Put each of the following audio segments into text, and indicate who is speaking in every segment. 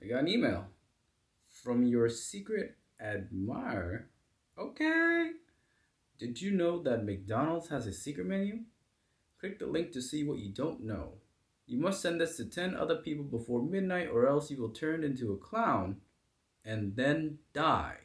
Speaker 1: I got an email from your secret admirer. Okay. Did you know that McDonald's has a secret menu? Click the link to see what you don't know. You must send this to 10 other people before midnight, or else you will turn into a clown and then die.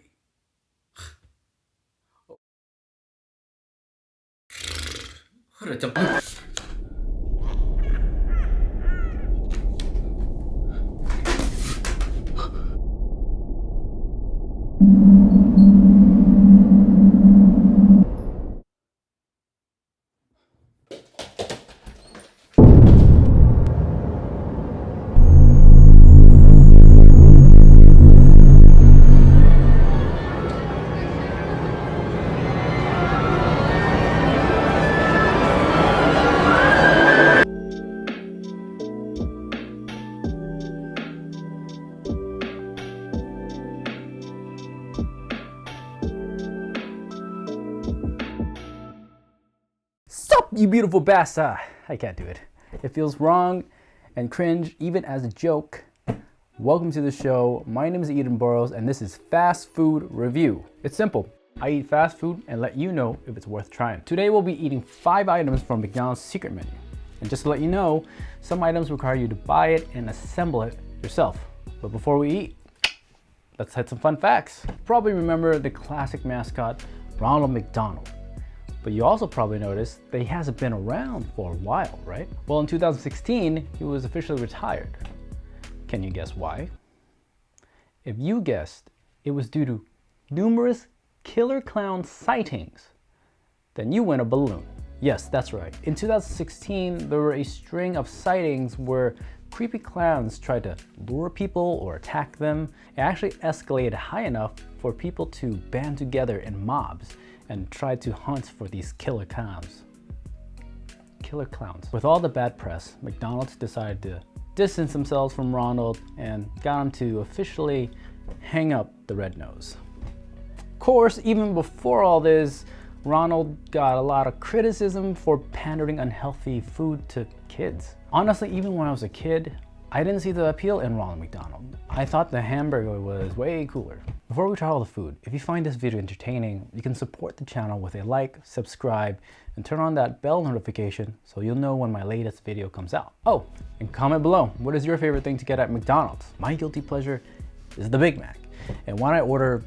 Speaker 2: Sup, you beautiful bastard! I can't do it. It feels wrong and cringe, even as a joke. Welcome to the show. My name is Eden Burrows, and this is Fast Food Review. It's simple. I eat fast food and let you know if it's worth trying. Today we'll be eating 5 items from McDonald's secret menu. And just to let you know, some items require you to buy it and assemble it yourself. But before we eat, let's hit some fun facts. You probably remember the classic mascot, Ronald McDonald. But you also probably noticed that he hasn't been around for a while, right? Well, in 2016, he was officially retired. Can you guess why? If you guessed it was due to numerous killer clown sightings, then you win a balloon. Yes, that's right. In 2016, there were a string of sightings where creepy clowns tried to lure people or attack them. It actually escalated high enough for people to band together in mobs and try to hunt for these killer clowns. Killer clowns. With all the bad press, McDonald's decided to distance themselves from Ronald and got him to officially hang up the red nose. Of course, even before all this, Ronald got a lot of criticism for pandering unhealthy food to kids. Honestly, even when I was a kid, I didn't see the appeal in Ronald McDonald. I thought the hamburger was way cooler. Before we try all the food, if you find this video entertaining, you can support the channel with a like, subscribe, and turn on that bell notification so you'll know when my latest video comes out. Oh, and comment below, what is your favorite thing to get at McDonald's? My guilty pleasure is the Big Mac. And when I order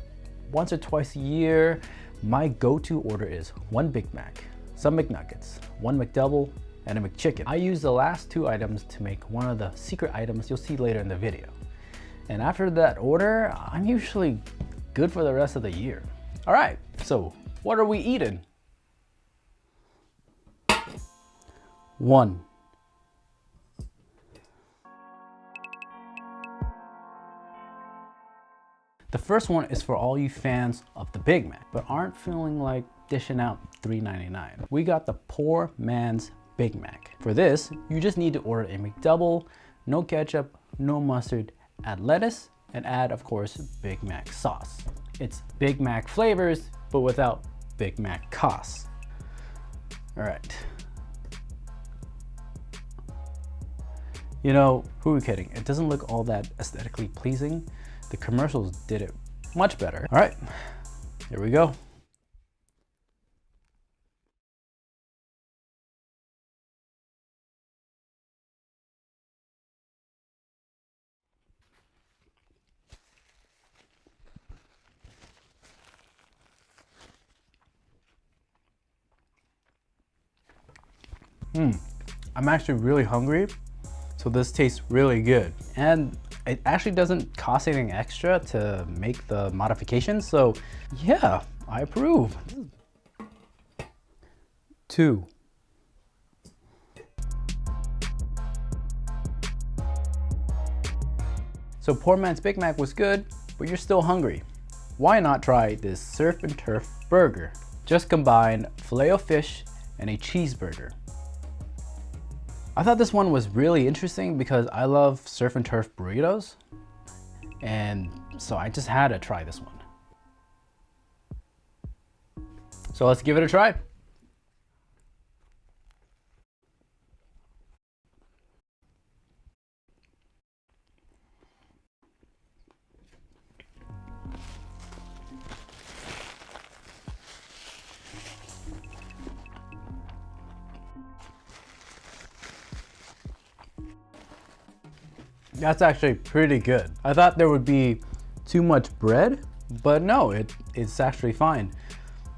Speaker 2: once or twice a year, my go-to order is 1 Big Mac, some McNuggets, 1 McDouble, and a McChicken. I use the last 2 items to make one of the secret items you'll see later in the video. And after that order, I'm usually good for the rest of the year. All right, so what are we eating? 1. The first one is for all you fans of the Big Mac, but aren't feeling like dishing out $3.99. We got the poor man's Big Mac. For this, you just need to order a McDouble, no ketchup, no mustard, add lettuce, and add, of course, Big Mac sauce. It's Big Mac flavors, but without Big Mac costs. All right. You know, who are we kidding? It doesn't look all that aesthetically pleasing. The commercials did it much better. All right, here we go. I'm actually really hungry, so this tastes really good. And it actually doesn't cost anything extra to make the modifications, so yeah, I approve. 2. So poor man's Big Mac was good, but you're still hungry. Why not try this Surf and Turf burger? Just combine Filet-O-Fish and a cheeseburger. I thought this one was really interesting because I love Surf and Turf burritos, and so I just had to try this one. So let's give it a try. That's actually pretty good. I thought there would be too much bread, but no, it's actually fine.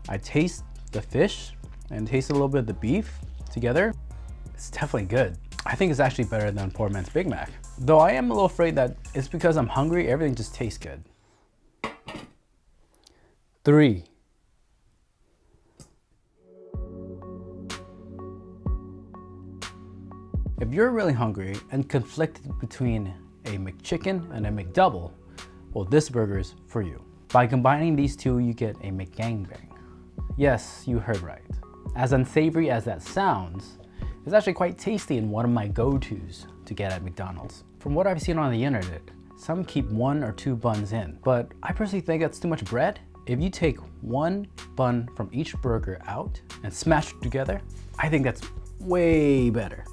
Speaker 2: I taste the fish and taste a little bit of the beef together. It's definitely good. I think it's actually better than poor man's Big Mac. Though I am a little afraid that it's because I'm hungry, everything just tastes good. 3. If you're really hungry and conflicted between a McChicken and a McDouble, well, this burger is for you. By combining these two, you get a McGangbang. Yes, you heard right. As unsavory as that sounds, it's actually quite tasty and one of my go-tos to get at McDonald's. From what I've seen on the internet, some keep 1 or 2 buns in, but I personally think that's too much bread. If you take 1 bun from each burger out and smash it together, I think that's way better.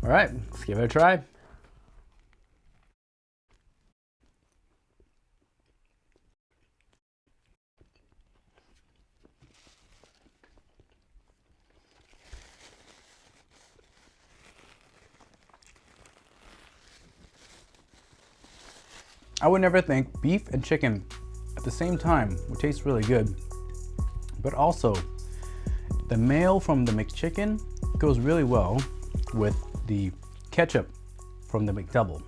Speaker 2: All right, let's give it a try. I would never think beef and chicken at the same time would taste really good, but also the mayo from the McChicken goes really well with the ketchup from the McDouble.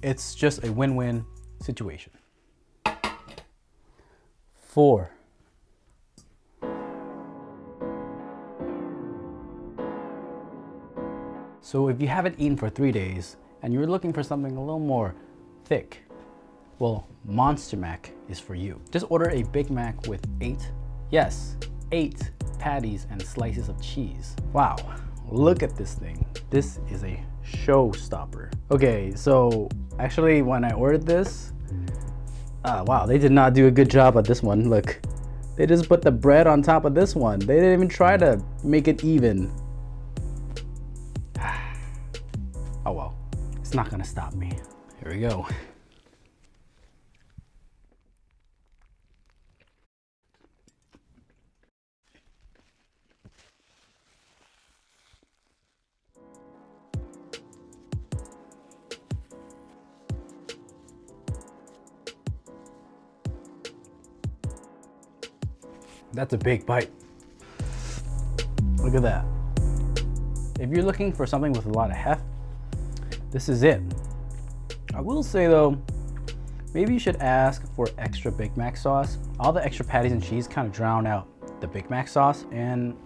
Speaker 2: It's just a win-win situation. 4. So if you haven't eaten for 3 days and you're looking for something a little more thick, well, Monster Mac is for you. Just order a Big Mac with 8 patties and slices of cheese. Wow, look at this thing. This is a showstopper. Okay, so actually when I ordered this, wow, they did not do a good job at this one. Look, they just put the bread on top of this one. They didn't even try to make it even. Oh well, it's not gonna stop me. Here we go. That's a big bite. Look at that. If you're looking for something with a lot of heft, this is it. I will say though, maybe you should ask for extra Big Mac sauce. All the extra patties and cheese kind of drown out the Big Mac sauce, and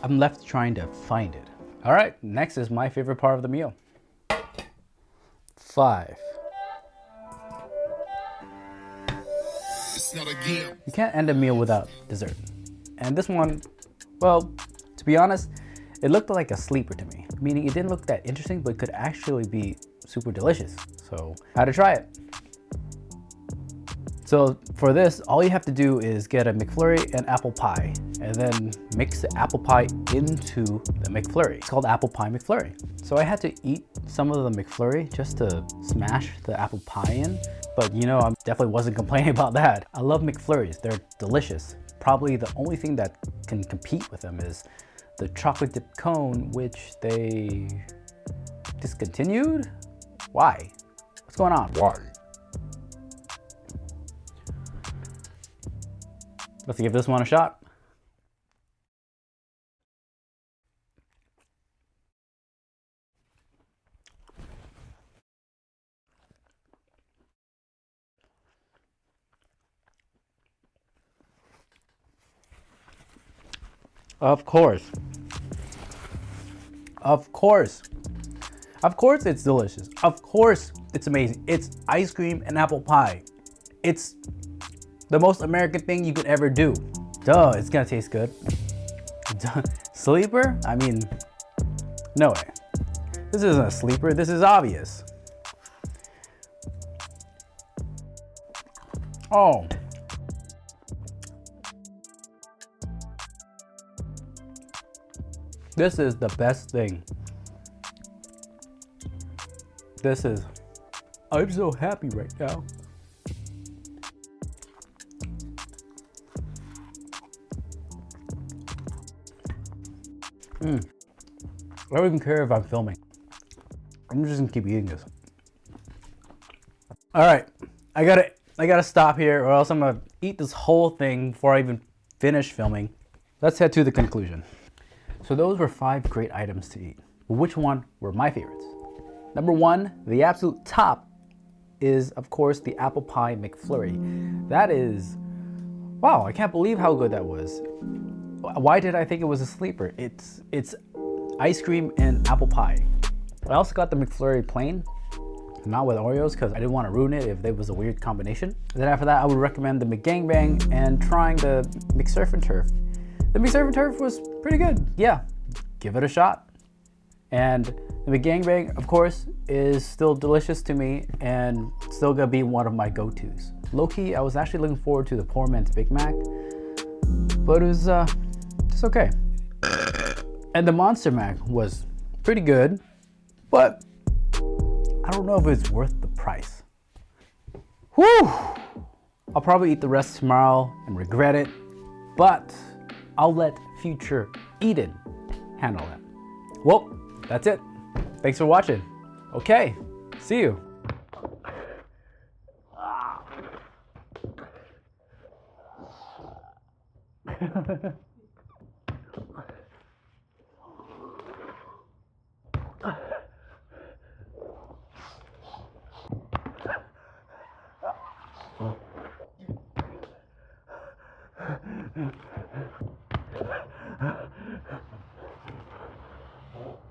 Speaker 2: I'm left trying to find it. All right, next is my favorite part of the meal. 5. You can't end a meal without dessert. And this one, well, to be honest, it looked like a sleeper to me. Meaning it didn't look that interesting, but could actually be super delicious. So I had to try it. So for this, all you have to do is get a McFlurry and apple pie, and then mix the apple pie into the McFlurry. It's called apple pie McFlurry. So I had to eat some of the McFlurry just to smash the apple pie in. But you know, I definitely wasn't complaining about that. I love McFlurries, they're delicious. Probably the only thing that can compete with them is the chocolate dip cone, which they discontinued? Why? What's going on?
Speaker 1: Why?
Speaker 2: Let's give this one a shot. Of course. Of course. Of course it's delicious. Of course it's amazing. It's ice cream and apple pie. It's the most American thing you could ever do. Duh, it's gonna taste good. Duh. Sleeper? I mean, no way. This isn't a sleeper, this is obvious. Oh. This is the best thing. I'm so happy right now. I don't even care if I'm filming. I'm just gonna keep eating this. All right, I gotta stop here, or else I'm gonna eat this whole thing before I even finish filming. Let's head to the conclusion. So those were 5 great items to eat. But which one were my favorites? Number 1, the absolute top, is of course the apple pie McFlurry. That is, wow, I can't believe how good that was. Why did I think it was a sleeper? It's ice cream and apple pie. I also got the McFlurry plain, not with Oreos, because I didn't want to ruin it if it was a weird combination. And then after that, I would recommend the McGangbang and trying the McSurf and Turf. The McSurf and Turf was pretty good. Yeah, give it a shot. And the McGangbang, of course, is still delicious to me and still gonna be one of my go-tos. Low-key, I was actually looking forward to the poor man's Big Mac, but it was just okay. And the Monster Mac was pretty good, but I don't know if it's worth the price. Whew! I'll probably eat the rest tomorrow and regret it, but I'll let future Eden handle that. Well, that's it. Thanks for watching. Okay, see you.